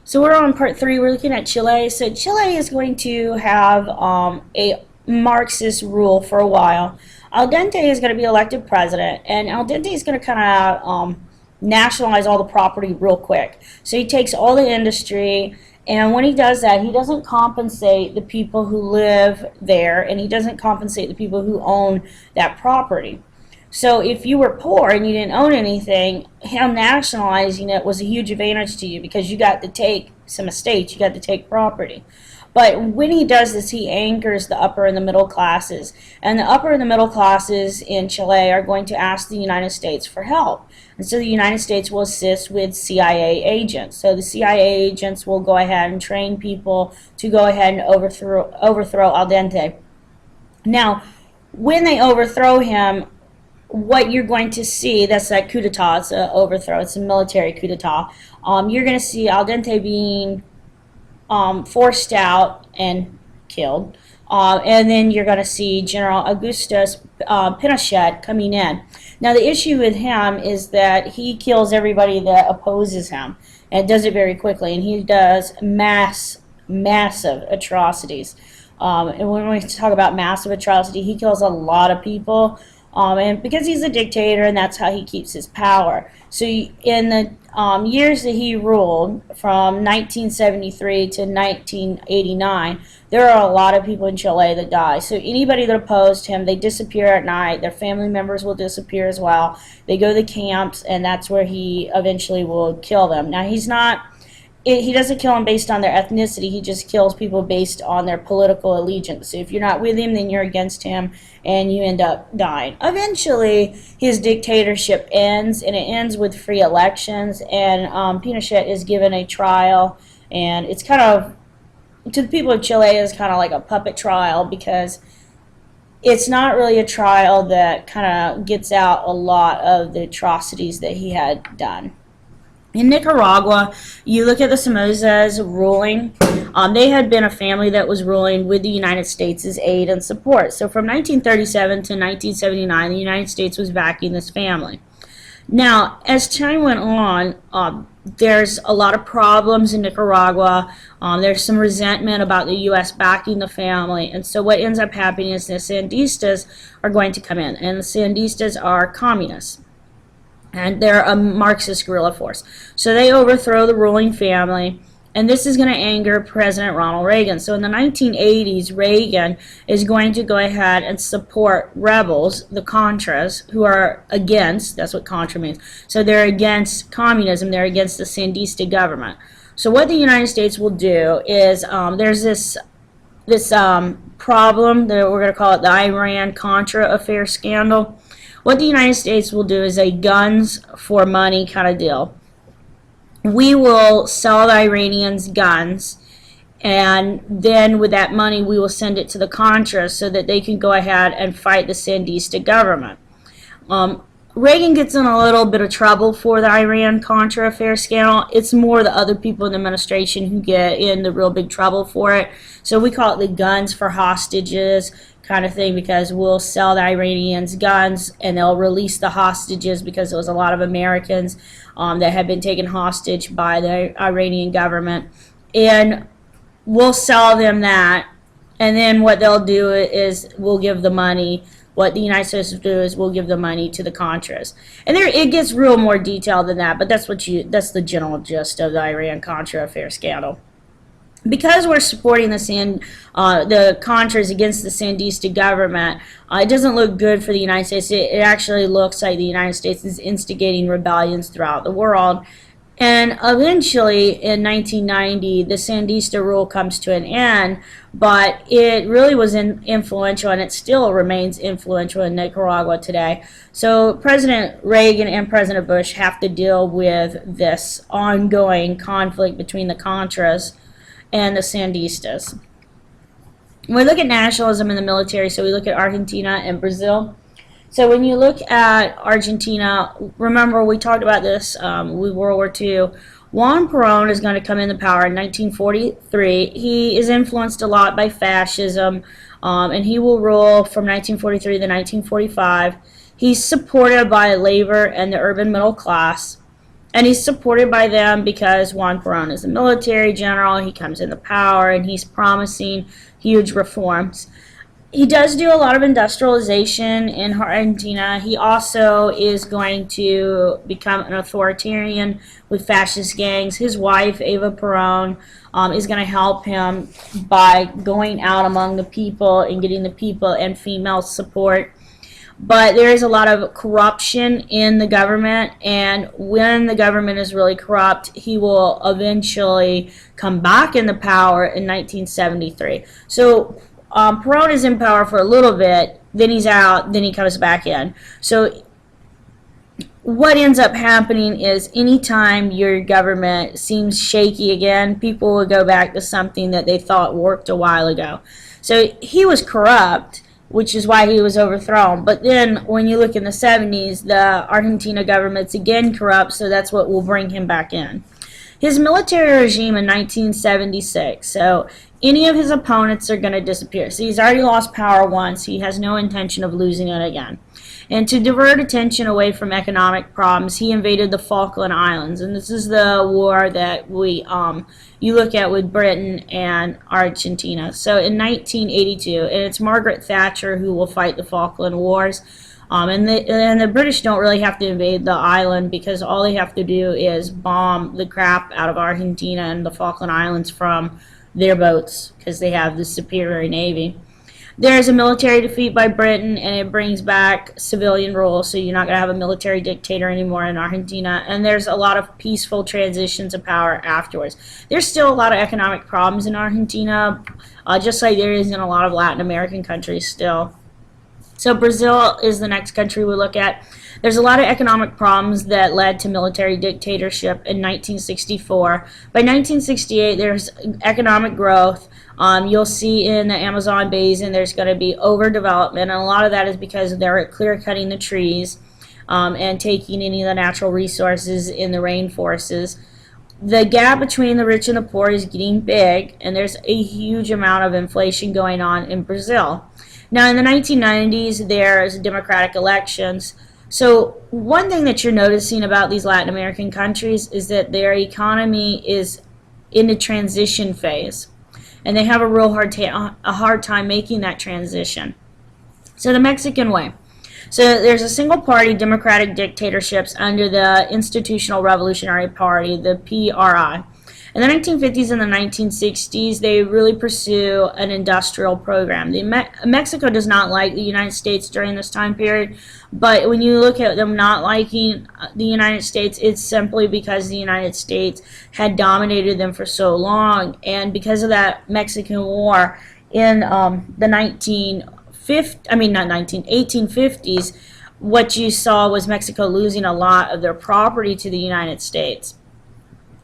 So we're on part three. We're looking at Chile. So Chile is going to have a Marxist rule for a while. Al Dente is going to be elected president, and Al Dente is going to kind of nationalize all the property real quick. So he takes all the industry, and when he does that, he doesn't compensate the people who live there, and he doesn't compensate the people who own that property. So if you were poor and you didn't own anything, him nationalizing it was a huge advantage to you because you got to take some estates, you got to take property. But when he does this, he anchors the upper and the middle classes. And the upper and the middle classes in Chile are going to ask the United States for help. And so the United States will assist with CIA agents. So the CIA agents will go ahead and train people to go ahead and overthrow Al Dente. Now, when they overthrow him, what you're going to see, that's that coup d'etat, it's an overthrow, it's a military coup d'etat. You're going to see Al Dente being forced out and killed. And then you're going to see General Augustus Pinochet coming in. Now the issue with him is that he kills everybody that opposes him, and does it very quickly, and he does massive atrocities. And when we talk about massive atrocity, he kills a lot of people. And because he's a dictator, and that's how he keeps his power. So in the years that he ruled, from 1973 to 1989, there are a lot of people in Chile that die. So anybody that opposed him, they disappear at night. Their family members will disappear as well. They go to the camps, and that's where he eventually will kill them. Now, he doesn't kill them based on their ethnicity. He just kills people based on their political allegiance. So if you're not with him, then you're against him, and you end up dying. Eventually, his dictatorship ends, and it ends with free elections, and Pinochet is given a trial, and it's kind of, to the people of Chile, it's kind of like a puppet trial, because it's not really a trial that kind of gets out a lot of the atrocities that he had done. In Nicaragua, you look at the Somozas ruling. They had been a family that was ruling with the United States' aid and support. So from 1937 to 1979, the United States was backing this family. Now, as time went on, there's a lot of problems in Nicaragua. There's some resentment about the U.S. backing the family. And so what ends up happening is the Sandistas are going to come in. And the Sandistas are communists, and they're a Marxist guerrilla force. So they overthrow the ruling family, and this is going to anger President Ronald Reagan. So in the 1980s, Reagan is going to go ahead and support rebels, the Contras, who are against, that's what Contra means, so they're against communism, they're against the Sandista government. So what the United States will do is, there's this problem that we're going to call it the Iran-Contra affair scandal. What the United States will do is a guns for money kind of deal. We will sell the Iranians guns, and then with that money we will send it to the Contras so that they can go ahead and fight the Sandista government. Reagan gets in a little bit of trouble for the Iran-Contra affair scandal. It's more the other people in the administration who get in the real big trouble for it. So we call it the guns for hostages kind of thing, because we'll sell the Iranians guns and they'll release the hostages, because there was a lot of Americans that had been taken hostage by the Iranian government, and we'll sell them that, and then what they'll do is we'll give the money. What the United States will do is we'll give the money to the Contras, and there it gets real more detailed than that, but that's the general gist of the Iran-Contra affair scandal. Because we're supporting the Contras against the Sandista government, it doesn't look good for the United States. It actually looks like the United States is instigating rebellions throughout the world. And eventually, in 1990, the Sandista rule comes to an end, but it really was influential, and it still remains influential in Nicaragua today. So President Reagan and President Bush have to deal with this ongoing conflict between the Contras and the Sandistas. We look at nationalism in the military, so we look at Argentina and Brazil. So when you look at Argentina, remember we talked about this with World War II. Juan Perón is going to come into power in 1943. He is influenced a lot by fascism, and he will rule from 1943 to 1945. He's supported by labor and the urban middle class. And he's supported by them because Juan Perón is a military general. He comes into power and he's promising huge reforms. He does do a lot of industrialization in Argentina. He also is going to become an authoritarian with fascist gangs. His wife, Eva Perón, is going to help him by going out among the people and getting the people and female support. But there is a lot of corruption in the government, and when the government is really corrupt, he will eventually come back into power in 1973. So Perón is in power for a little bit, then he's out, then he comes back in. So what ends up happening is anytime your government seems shaky again, people will go back to something that they thought worked a while ago. So he was corrupt, which is why he was overthrown. But then when you look in the 70s, the Argentina government's again corrupt, so that's what will bring him back in. His military regime in 1976, so any of his opponents are going to disappear. So he's already lost power once. He has no intention of losing it again. And to divert attention away from economic problems, he invaded the Falkland Islands. And this is the war that you look at with Britain and Argentina. So in 1982, and it's Margaret Thatcher who will fight the Falkland Wars. And the British don't really have to invade the island because all they have to do is bomb the crap out of Argentina and the Falkland Islands from their boats because they have the superior navy. There is a military defeat by Britain, and it brings back civilian rule, so you're not going to have a military dictator anymore in Argentina. And there's a lot of peaceful transitions of power afterwards. There's still a lot of economic problems in Argentina, just like there is in a lot of Latin American countries still. So Brazil is the next country we look at. There's a lot of economic problems that led to military dictatorship in 1964. By 1968, there's economic growth. You'll see in the Amazon basin there's going to be overdevelopment, and a lot of that is because they're clear-cutting the trees and taking any of the natural resources in the rainforests. The gap between the rich and the poor is getting big, and there's a huge amount of inflation going on in Brazil. Now, in the 1990s, there's democratic elections. So one thing that you're noticing about these Latin American countries is that their economy is in a transition phase, and they have a real hard time making that transition. So the Mexican way. So there's a single-party democratic dictatorships under the Institutional Revolutionary Party, the PRI. In the 1950s and the 1960s, they really pursue an industrial program. Mexico does not like the United States during this time period, but when you look at them not liking the United States, it's simply because the United States had dominated them for so long, and because of that Mexican War in the 1850s, what you saw was Mexico losing a lot of their property to the United States.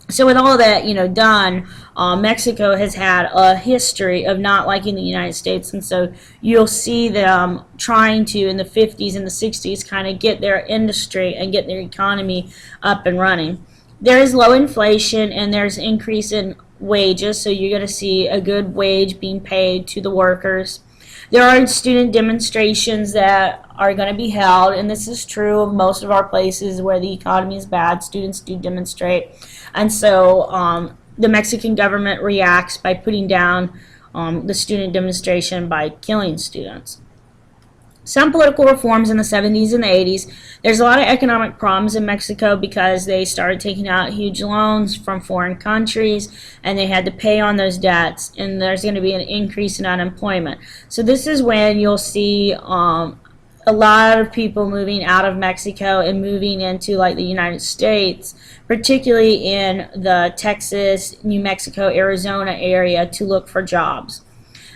So with all of that, done, Mexico has had a history of not liking the United States, and so you'll see them trying to, in the 50s and the 60s, kind of get their industry and get their economy up and running. There is low inflation, and there's increase in wages, so you're going to see a good wage being paid to the workers. There are student demonstrations that are going to be held, and this is true of most of our places where the economy is bad. Students do demonstrate, and so the Mexican government reacts by putting down the student demonstration by killing students. Some political reforms in the 70s and the 80s. There's a lot of economic problems in Mexico because they started taking out huge loans from foreign countries, and they had to pay on those debts, and there's going to be an increase in unemployment. So this is when you'll see a lot of people moving out of Mexico and moving into like the United States, particularly in the Texas, New Mexico, Arizona area to look for jobs.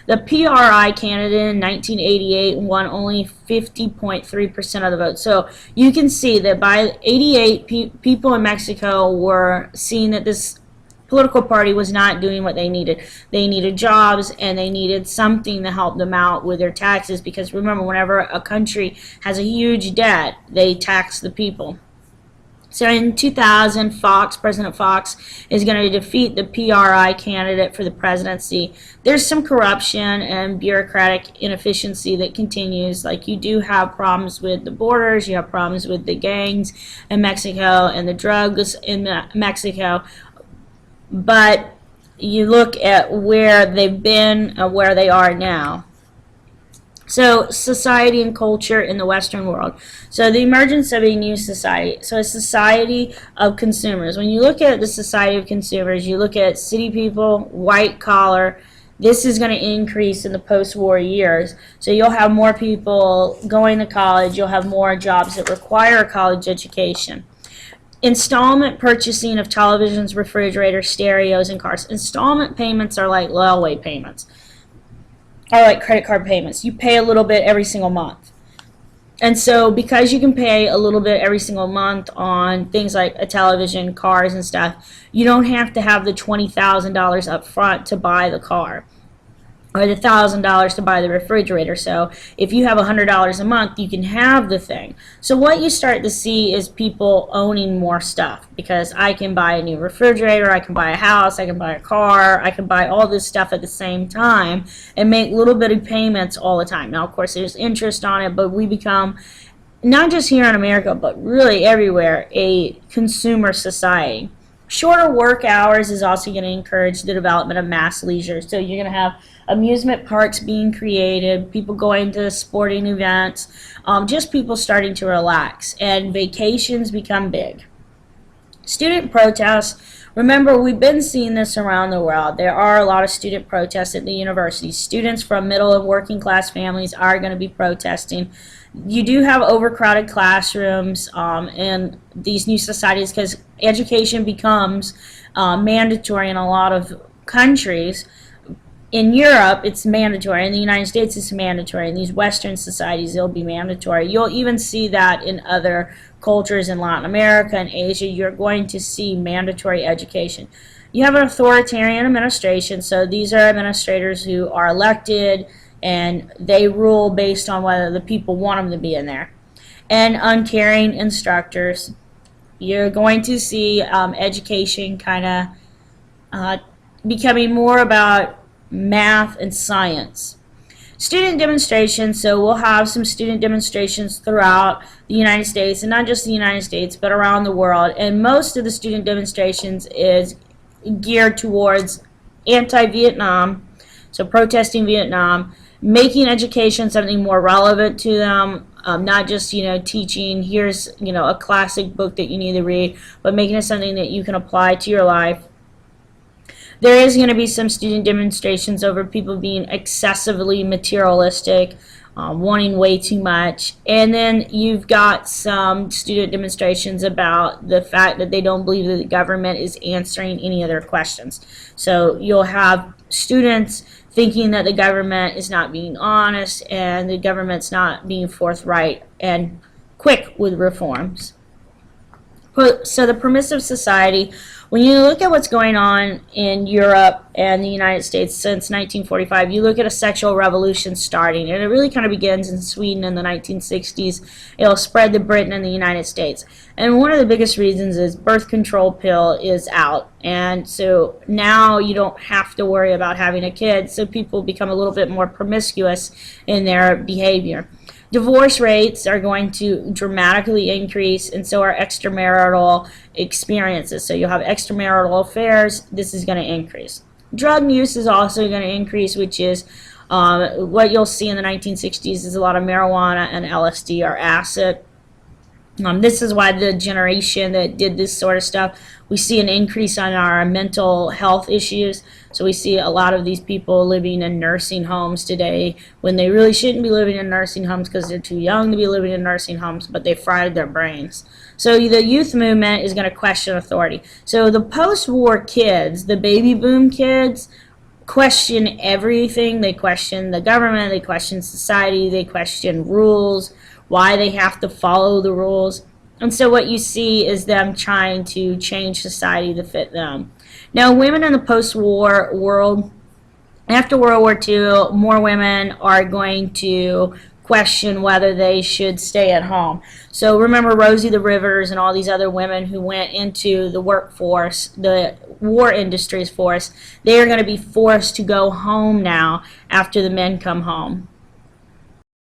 The PRI candidate in 1988 won only 50.3% of the vote. So you can see that by 88, people in Mexico were seeing that this political party was not doing what they needed. They needed jobs, and they needed something to help them out with their taxes, because remember, whenever a country has a huge debt, they tax the people. So in 2000, President Fox is going to defeat the PRI candidate for the presidency. There's some corruption and bureaucratic inefficiency that continues. Like, you do have problems with the borders, you have problems with the gangs in Mexico and the drugs in Mexico. But you look at where they've been and where they are now. So society and culture in the Western world. So the emergence of a new society. So a society of consumers. When you look at the society of consumers, you look at city people, white collar. This is going to increase in the post-war years. So you'll have more people going to college. You'll have more jobs that require a college education. Installment purchasing of televisions, refrigerators, stereos, and cars. Installment payments are like railway payments. Are like credit card payments. You pay a little bit every single month. And so because you can pay a little bit every single month on things like a television, cars, and stuff, you don't have to have the $20,000 up front to buy the car, or the $1,000 to buy the refrigerator. So if you have $100 a month, you can have the thing. So what you start to see is people owning more stuff, because I can buy a new refrigerator, I can buy a house, I can buy a car, I can buy all this stuff at the same time and make little bitty payments all the time. Now, of course, there's interest on it, but we become, not just here in America, but really everywhere, a consumer society. Shorter work hours is also going to encourage the development of mass leisure. So you're going to have amusement parks being created, people going to sporting events, just people starting to relax, and vacations become big. Student protests. Remember, we've been seeing this around the world. There are a lot of student protests at the universities. Students from middle and working class families are going to be protesting. You do have overcrowded classrooms in these new societies, because education becomes mandatory in a lot of countries. In Europe, it's mandatory. In the United States, it's mandatory. In these Western societies, it'll be mandatory. You'll even see that in other cultures in Latin America and Asia. You're going to see mandatory education. You have an authoritarian administration, so these are administrators who are elected, and they rule based on whether the people want them to be in there. And uncaring instructors. You're going to see education kind of becoming more about math and science. Student demonstrations. So we'll have some student demonstrations throughout the United States, and not just the United States, but around the world. And most of the student demonstrations is geared towards anti-Vietnam, so protesting Vietnam, making education something more relevant to them, not just, teaching, here's, a classic book that you need to read, but making it something that you can apply to your life. There is going to be some student demonstrations over people being excessively materialistic, wanting way too much. And then you've got some student demonstrations about the fact that they don't believe that the government is answering any of their questions. So you'll have students thinking that the government is not being honest and the government's not being forthright and quick with reforms. So the permissive society, when you look at what's going on in Europe and the United States since 1945, you look at a sexual revolution starting, and it really kind of begins in Sweden in the 1960s. It'll spread to Britain and the United States. And one of the biggest reasons is birth control pill is out. And so now you don't have to worry about having a kid, so people become a little bit more promiscuous in their behavior. Divorce rates are going to dramatically increase, and so are extramarital experiences. So you'll have extramarital affairs. This is going to increase. Drug use is also going to increase, which is what you'll see in the 1960s is a lot of marijuana and LSD or acid. This is why the generation that did this sort of stuff, we see an increase on our mental health issues. So we see a lot of these people living in nursing homes today when they really shouldn't be living in nursing homes because they're too young to be living in nursing homes, but they fried their brains. So the youth movement is going to question authority. So the post-war kids, the baby boom kids, question everything. They question the government, they question society, they question rules, why they have to follow the rules. And so what you see is them trying to change society to fit them. Now, women in the post-war world, after World War II, more women are going to question whether they should stay at home. So remember Rosie the Rivers and all these other women who went into the workforce, the war industries force, they are going to be forced to go home now after the men come home.